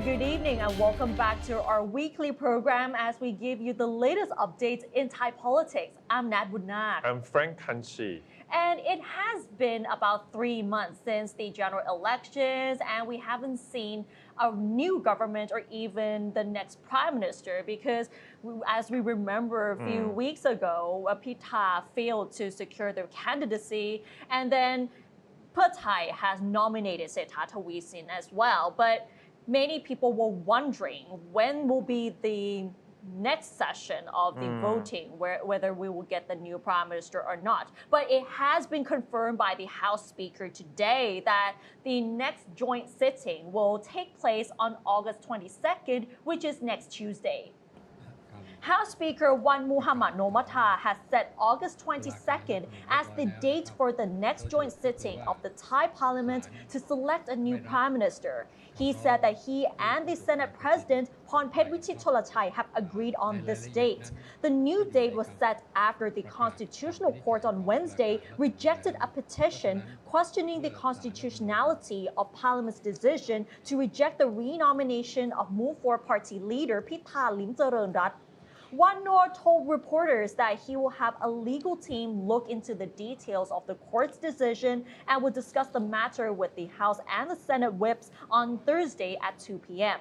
good evening and welcome back to our weekly program as we give you the latest updates in Thai politics. I'm Nat Budnak. I'm Frank Kanchi. And it has been about 3 months since the general elections and we haven't seen a new government or even the next prime minister because as we remember a few weeks ago, Pita failed to secure their candidacy and then Pheu Thai has nominated Setharathawisiin as well. But many people were wondering when will be the next session of the voting, whether we will get the new prime minister or not. But it has been confirmed by the House Speaker today that the next joint sitting will take place on August 22nd, which is next Tuesday. House Speaker Wan Muhammad Nomatha has set August 22nd as the date for the next joint sitting of the Thai Parliament to select a new Prime Minister. He said that he and the Senate President Pornphet Vichitcholachai have agreed on this date. The new date was set after the Constitutional Court on Wednesday rejected a petition questioning the constitutionality of Parliament's decision to reject the renomination of Move Forward Party leader Pita Limcharoenrat. Wan Nor told reporters that he will have a legal team look into the details of the court's decision and will discuss the matter with the House and the Senate whips on Thursday at 2 p.m.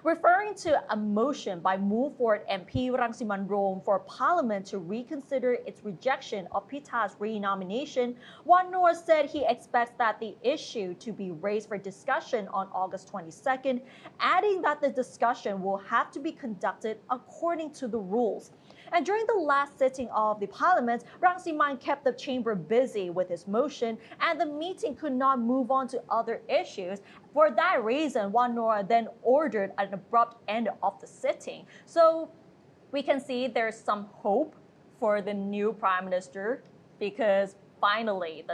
Referring to a motion by Move Forward MP Rangsiman Rome for Parliament to reconsider its rejection of Pita's renomination, Wan Nor said he expects that the issue to be raised for discussion on August 22nd, adding that the discussion will have to be conducted according to the rules. And during the last sitting of the Parliament, Rangsiman kept the chamber busy with his motion and the meeting could not move on to other issues. For that reason, Wan Nor then ordered an abrupt end of the sitting. So we can see there's some hope for the new Prime Minister because finally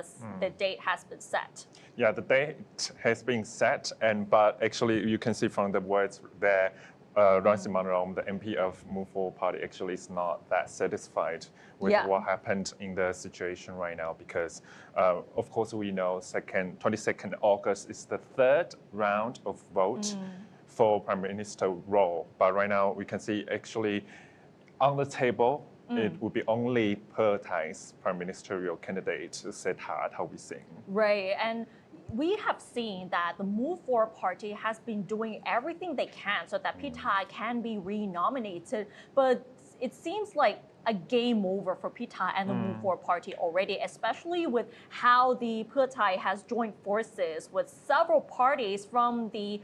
the date has been set. Yeah, the date has been set, but actually you can see from the words there, Rangsiman Rome, the MP of Move Forward Party, actually is not that satisfied with what happened in the situation right now because, of course, we know 22nd August is the third round of vote for Prime Minister role. But right now we can see actually on the table, it would be only Pheu Thai's prime ministerial candidate, Setharathawisiin. Right, and we have seen that the Move Forward Party has been doing everything they can so that Pita can be renominated, but it seems like a game over for Pita and the Move Forward Party already, especially with how the Pheu Thai has joined forces with several parties from the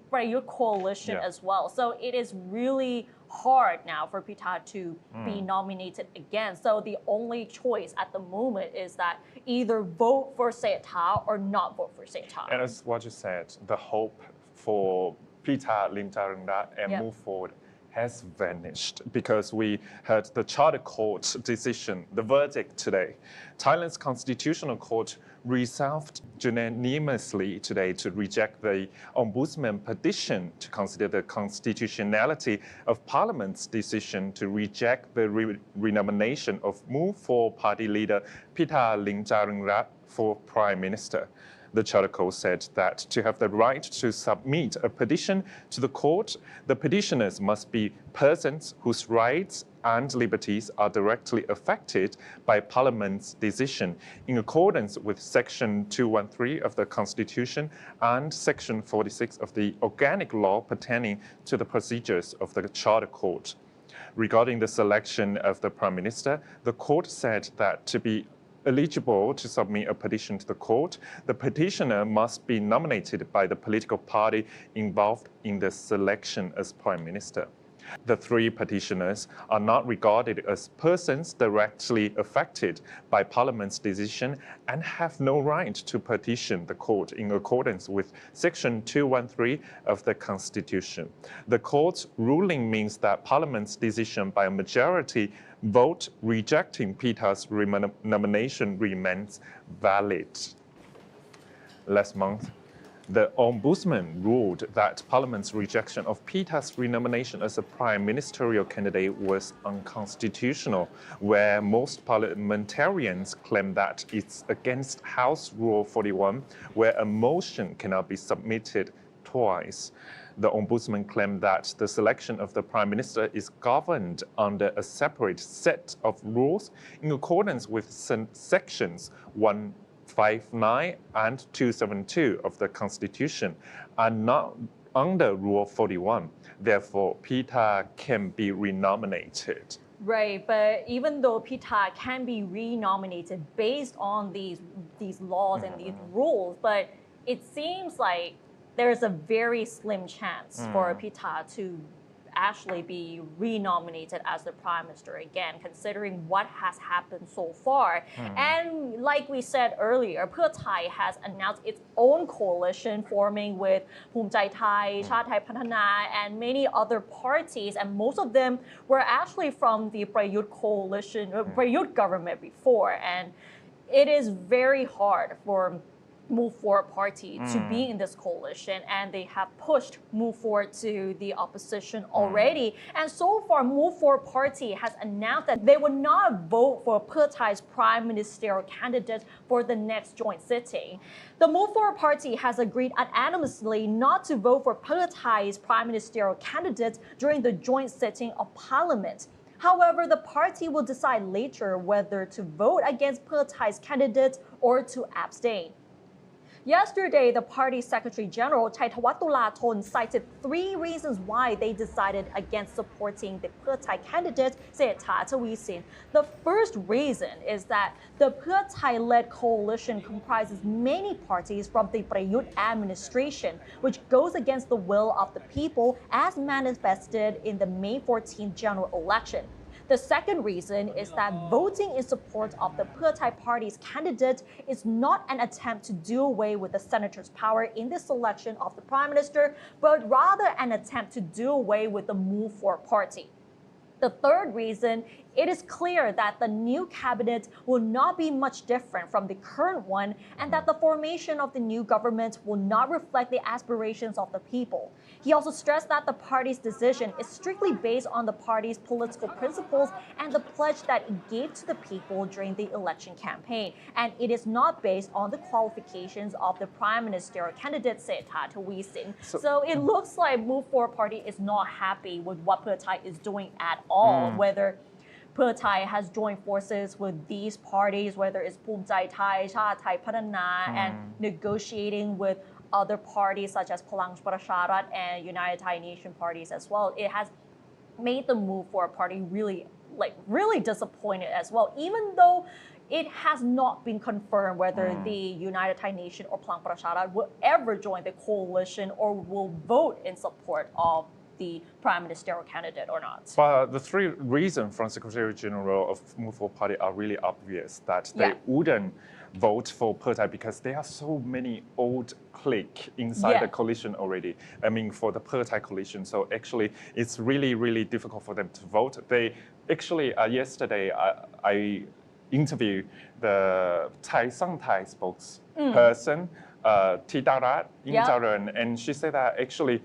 Prayut coalition as well. So it is really hard now for Pita to be nominated again. So the only choice at the moment is that either vote for Sethar or not vote for Sethar. And as what you said, the hope for Pita Limcharoenrat and Move Forward has vanished because we heard the Charter Court decision, the verdict today. Thailand's Constitutional Court resolved unanimously today to reject the Ombudsman petition to consider the constitutionality of Parliament's decision to reject the renomination of Move Forward Party leader Pita Limcharoenrat for Prime Minister. The Charter Code said that to have the right to submit a petition to the court, the petitioners must be persons whose rights and liberties are directly affected by Parliament's decision in accordance with Section 213 of the Constitution and Section 46 of the Organic Law pertaining to the procedures of the Charter Court. Regarding the selection of the Prime Minister, the court said that to be eligible to submit a petition to the court, the petitioner must be nominated by the political party involved in the selection as Prime Minister. The three petitioners are not regarded as persons directly affected by Parliament's decision and have no right to petition the court in accordance with Section 213 of the Constitution. The court's ruling means that Parliament's decision by a majority vote rejecting Pita's nomination remains valid. Last month, the Ombudsman ruled that Parliament's rejection of Pita's renomination as a prime ministerial candidate was unconstitutional, where most parliamentarians claim that it's against House Rule 41, where a motion cannot be submitted twice. The Ombudsman claimed that the selection of the Prime Minister is governed under a separate set of rules in accordance with sections 159 and 272 of the Constitution and not under Rule 41. Therefore, Pita can be renominated. Right, but even though Pita can be renominated based on these laws and these rules, but it seems like there's a very slim chance for Pita to actually be renominated as the Prime Minister again, considering what has happened so far. And like we said earlier, Pheu Thai has announced its own coalition forming with Pheu Thai, Chart Thai Patana, and many other parties, and most of them were actually from the Prayut coalition, Prayut government before. And it is very hard for Move Forward Party to be in this coalition, and they have pushed Move Forward to the opposition already. And so far, Move Forward Party has announced that they will not vote for Pheu Thai's prime ministerial candidate for the next joint sitting. The Move Forward Party has agreed unanimously not to vote for Pheu Thai's prime ministerial candidate during the joint sitting of Parliament. However, the party will decide later whether to vote against Pheu Thai's candidate or to abstain. Yesterday, the party's Secretary General Chaithawat Tulathon cited 3 reasons why they decided against supporting the Pheu Thai candidate, Sethha Thavisin. The first reason is that the Pheu Thai-led coalition comprises many parties from the Prayut administration, which goes against the will of the people as manifested in the May 14th general election. The second reason is that voting in support of the Pheu Thai party's candidate is not an attempt to do away with the senator's power in the selection of the prime minister, but rather an attempt to do away with the Move Forward party. The third reason, it is clear that the new cabinet will not be much different from the current one, and that the formation of the new government will not reflect the aspirations of the people. He also stressed that the party's decision is strictly based on the party's political principles and the pledge that it gave to the people during the election campaign, and it is not based on the qualifications of the prime ministerial candidate Sethha Thavisin. So it looks like Move Forward Party is not happy with what Pheu Thai is doing at all, whether Pheu Thai has joined forces with these parties, whether it's Pheu Thai, Chart Thai Patana, and negotiating with other parties such as Palang Pracharat and United Thai Nation parties as well. It has made the Move Forward Party really disappointed as well, even though it has not been confirmed whether the United Thai Nation or Palang Pracharat will ever join the coalition or will vote in support of the prime ministerial candidate or not. But the 3 reasons from Secretary General of Move Forward Party are really obvious, that they wouldn't vote for Pheu Thai because there are so many old cliques inside the coalition already. I mean, for the Pheu Thai coalition. So actually, it's really, really difficult for them to vote. They actually, yesterday, I interviewed the Thai spokesperson, Titarat Injaran, and she said that actually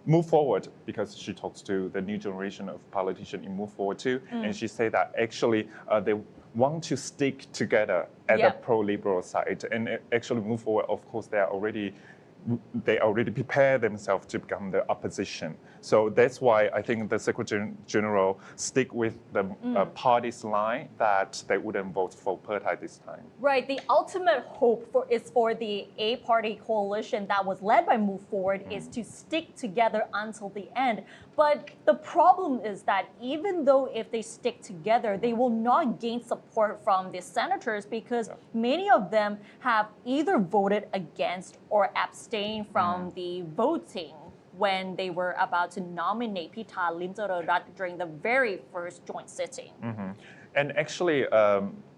Move Forward, because she talks to the new generation of politicians in Move Forward too, and she said that actually they want to stick together at the pro-liberal side, and actually Move Forward, of course, they already prepare themselves to become the opposition. So that's why I think the Secretary General stick with the party's line that they wouldn't vote for Pheu Thai this time. Right. The ultimate hope is for the A-party coalition that was led by Move Forward is to stick together until the end. But the problem is that even though if they stick together, they will not gain support from the senators because many of them have either voted against or abstained from the voting when they were about to nominate Pita Limjaroenrat during the very first joint sitting. And actually,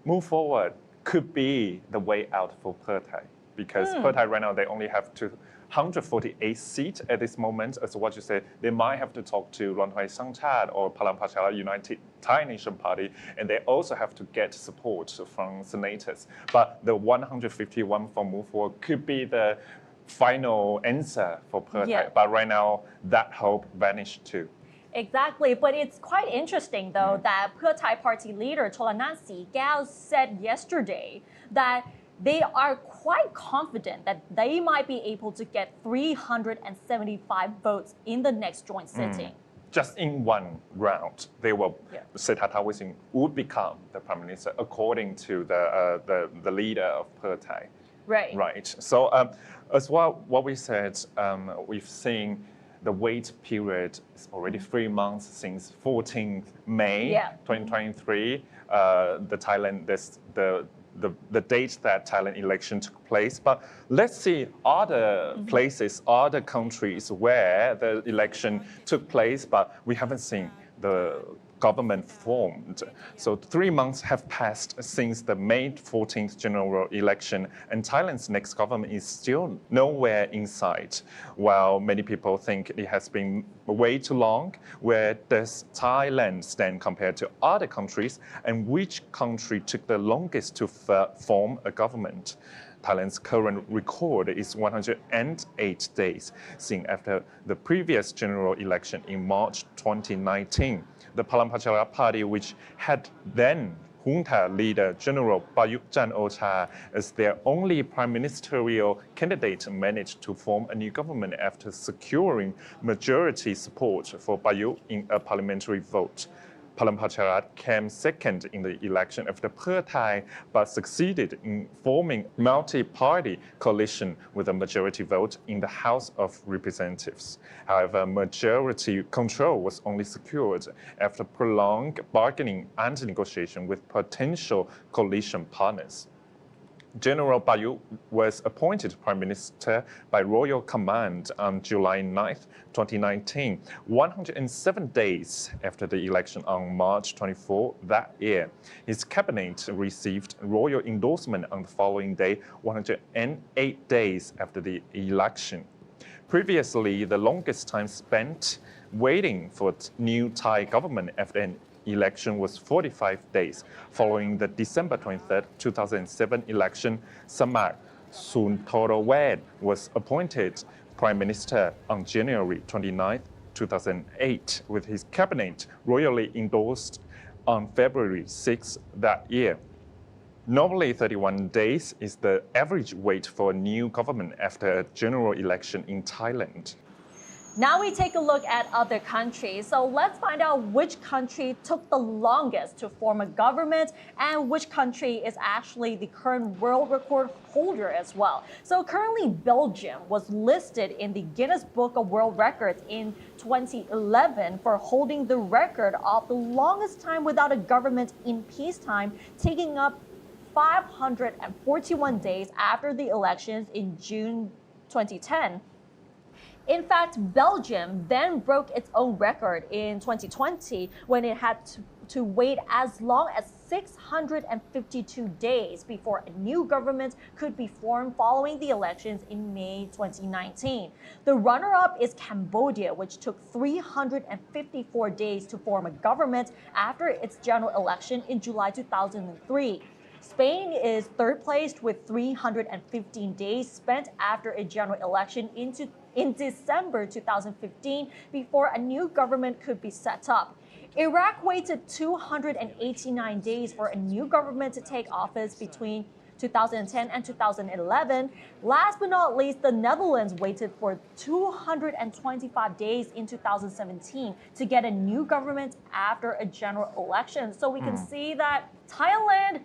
Move Forward could be the way out for Pheu Thai, because Pheu Thai right now, they only have 248 seats at this moment. As what you said, they might have to talk to Ruan Thai Sang Chat or Palang Pracharat United Thai Nation Party, and they also have to get support from senators. But the 151 from Move Forward could be the final answer for Pheu Thai. But right now, that hope vanished too. Exactly, but it's quite interesting though that Pheu Thai party leader Cholanan Sikao said yesterday that they are quite confident that they might be able to get 375 votes in the next joint sitting. Just in one round, they will Siddhartha Wising would become the prime minister according to the leader of Pheu Thai. Right. So as well, what we said, we've seen the wait period is already 3 months since 14th May 2023. The Thailand, the date that Thailand election took place. But let's see other places, other countries where the election took place, but we haven't seen the government formed. So 3 months have passed since the May 14th general election, and Thailand's next government is still nowhere in sight. While many people think it has been way too long, where does Thailand stand compared to other countries, and which country took the longest to form a government? Thailand's current record is 108 days, seen after the previous general election in March 2019. The Palampracharath Party, which had then junta leader General Prayut Chan-o-cha as their only prime ministerial candidate, managed to form a new government after securing majority support for Prayut in a parliamentary vote. Palampracharath came second in the election after Pheu Thai, but succeeded in forming multi-party coalition with a majority vote in the House of Representatives. However, majority control was only secured after prolonged bargaining and negotiation with potential coalition partners. General Prayut was appointed Prime Minister by Royal Command on July 9, 2019, 107 days after the election on March 24 that year. His cabinet received royal endorsement on the following day, 108 days after the election. Previously, the longest time spent waiting for new Thai government after an election was 45 days. Following the December 23, 2007 election, Samak Sunthorawat was appointed Prime Minister on January 29, 2008, with his cabinet royally endorsed on February 6 that year. Normally, 31 days is the average wait for a new government after a general election in Thailand. Now we take a look at other countries. So let's find out which country took the longest to form a government and which country is actually the current world record holder as well. So currently Belgium was listed in the Guinness Book of World Records in 2011 for holding the record of the longest time without a government in peacetime, taking up 541 days after the elections in June 2010. In fact, Belgium then broke its own record in 2020 when it had to wait as long as 652 days before a new government could be formed following the elections in May 2019. The runner-up is Cambodia, which took 354 days to form a government after its general election in July 2003. Spain is third placed with 315 days spent after a general election in December 2015 before a new government could be set up. Iraq waited 289 days for a new government to take office between 2010 and 2011. Last but not least, the Netherlands waited for 225 days in 2017 to get a new government after a general election. So we can see that Thailand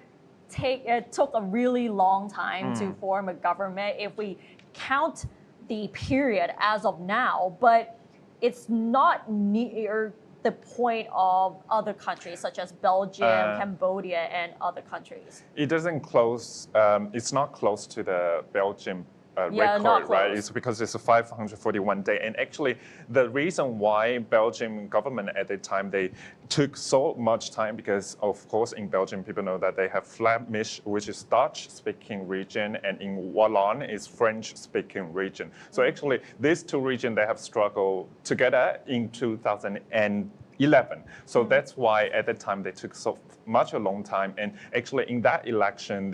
took a really long time to form a government if we count the period as of now, but it's not near the point of other countries such as Belgium, Cambodia, and other countries. It doesn't close, it's not close to the Belgium record, right? It's because it's a 541 day. And actually, the reason why Belgian government at the time, they took so much time because, of course, in Belgium, people know that they have Flemish, which is Dutch-speaking region, and in Wallon is French-speaking region. So actually, these two regions, they have struggled together in 2011. So that's why at that time, they took so much a long time. And actually, in that election,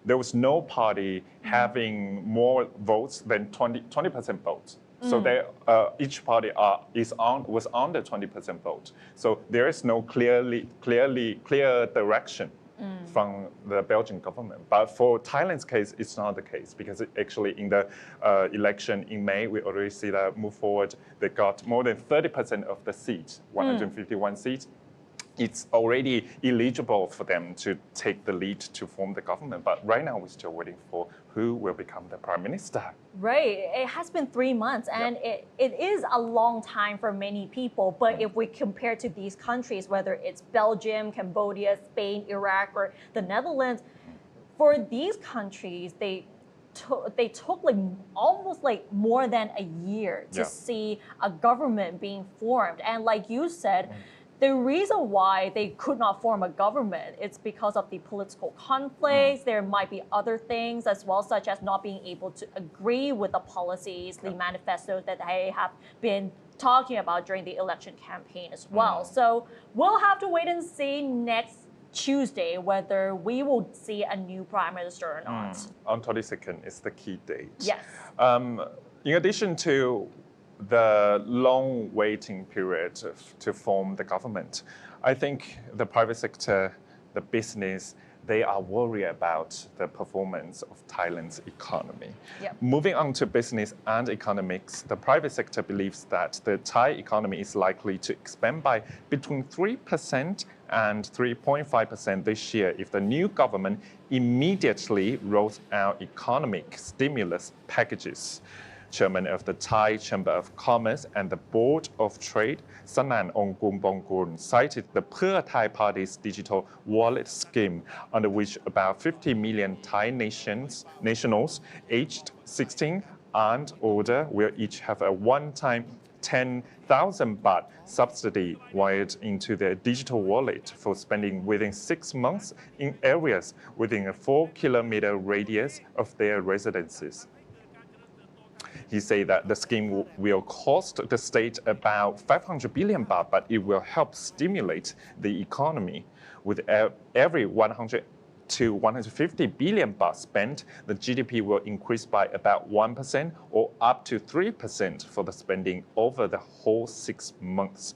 there was no party having more votes than 20% votes. So each party was under 20% vote. So there is no clear direction from the Belgian government. But for Thailand's case, it's not the case because actually in the election in May, we already see that move forward. They got more than 30% of the seats, 151 seats. It's already eligible for them to take the lead to form the government. But right now, we're still waiting for who will become the prime minister. Right. It has been 3 months, and it is a long time for many people. But if we compare to these countries, whether it's Belgium, Cambodia, Spain, Iraq, or the Netherlands, for these countries, they took like almost like more than a year to see a government being formed. And like you said, the reason why they could not form a government is because of the political conflicts. There might be other things as well, such as not being able to agree with the policies, the manifestos that they have been talking about during the election campaign as well. So we'll have to wait and see next Tuesday whether we will see a new prime minister or not. On 22nd is the key date. Yes. In addition to the long waiting period to form the government, I think the private sector, the business, they are worried about the performance of Thailand's economy. Moving on to business and economics, the private sector believes that the Thai economy is likely to expand by between 3% and 3.5% this year if the new government immediately rolls out economic stimulus packages. Chairman of the Thai Chamber of Commerce and the Board of Trade, Sanan Ongkumbongkun, cited the Pheu Thai party's digital wallet scheme, under which about 50 million Thai nationals aged 16 and older will each have a one-time 10,000 baht subsidy wired into their digital wallet for spending within 6 months in areas within a 4-kilometer radius of their residences. He said that the scheme will cost the state about 500 billion baht, but it will help stimulate the economy. With every 100 to 150 billion baht spent, the GDP will increase by about 1% or up to 3% for the spending over the whole 6 months.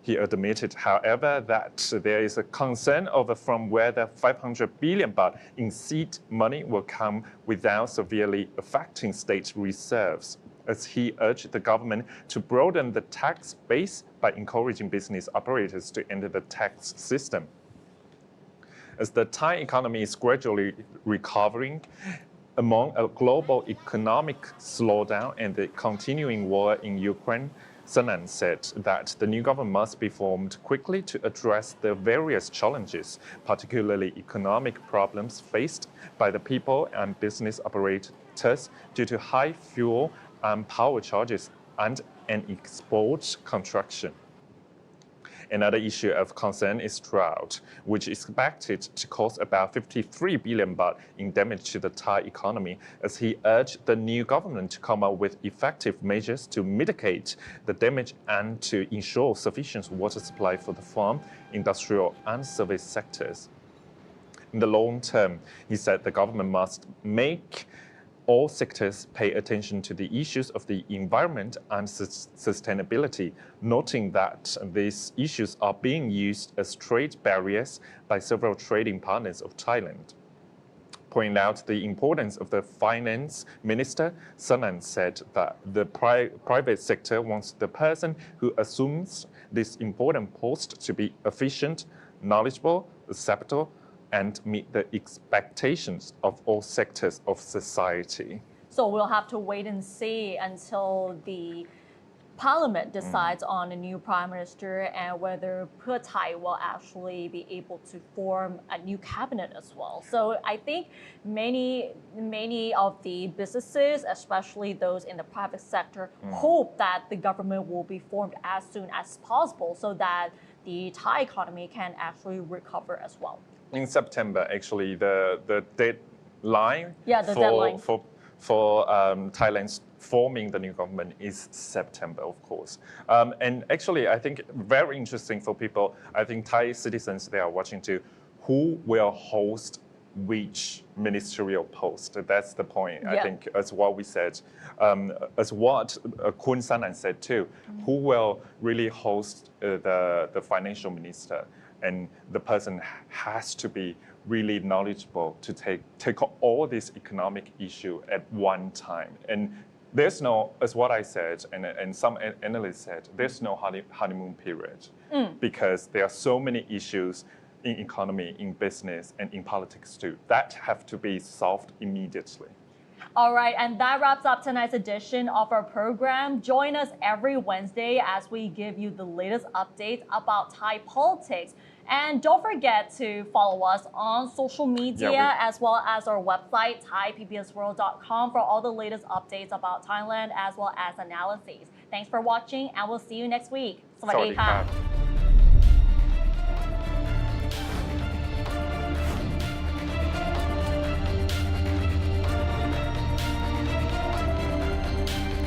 He admitted, however, that there is a concern over from where the 500 billion baht in seed money will come without severely affecting state reserves, as he urged the government to broaden the tax base by encouraging business operators to enter the tax system. As the Thai economy is gradually recovering among a global economic slowdown and the continuing war in Ukraine, Sanan said that the new government must be formed quickly to address the various challenges, particularly economic problems faced by the people and business operators due to high fuel and power charges and an export contraction. Another issue of concern is drought, which is expected to cost about 53 billion baht in damage to the Thai economy, as he urged the new government to come up with effective measures to mitigate the damage and to ensure sufficient water supply for the farm, industrial, and service sectors. In the long term, he said the government must make all sectors pay attention to the issues of the environment and sustainability, noting that these issues are being used as trade barriers by several trading partners of Thailand. Pointing out the importance of the finance minister, Sanan said that the private sector wants the person who assumes this important post to be efficient, knowledgeable, acceptable, and meet the expectations of all sectors of society. So we'll have to wait and see until the parliament decides on a new prime minister and whether Pheu Thai will actually be able to form a new cabinet as well. So I think many of the businesses, especially those in the private sector, hope that the government will be formed as soon as possible so that the Thai economy can actually recover as well. In September, actually, the deadline for Thailand's forming the new government is September, of course. And actually, I think very interesting for people, I think Thai citizens, they are watching too, who will host reach ministerial post. That's the point. I Yeah. think as what we said, as what Kun Sanan said too, who will really host the financial minister, and the person has to be really knowledgeable to take all this economic issue at one time. And there's no, as what I said, and some analysts said, there's no honeymoon period because there are so many issues in economy, in business, and in politics too that have to be solved immediately. All right, and that wraps up tonight's edition of our program. Join us every Wednesday as we give you the latest updates about Thai politics. And don't forget to follow us on social media as well as our website, thaippsworld.com, for all the latest updates about Thailand as well as analyses. Thanks for watching, and we'll see you next week. สวัสดีค่ะ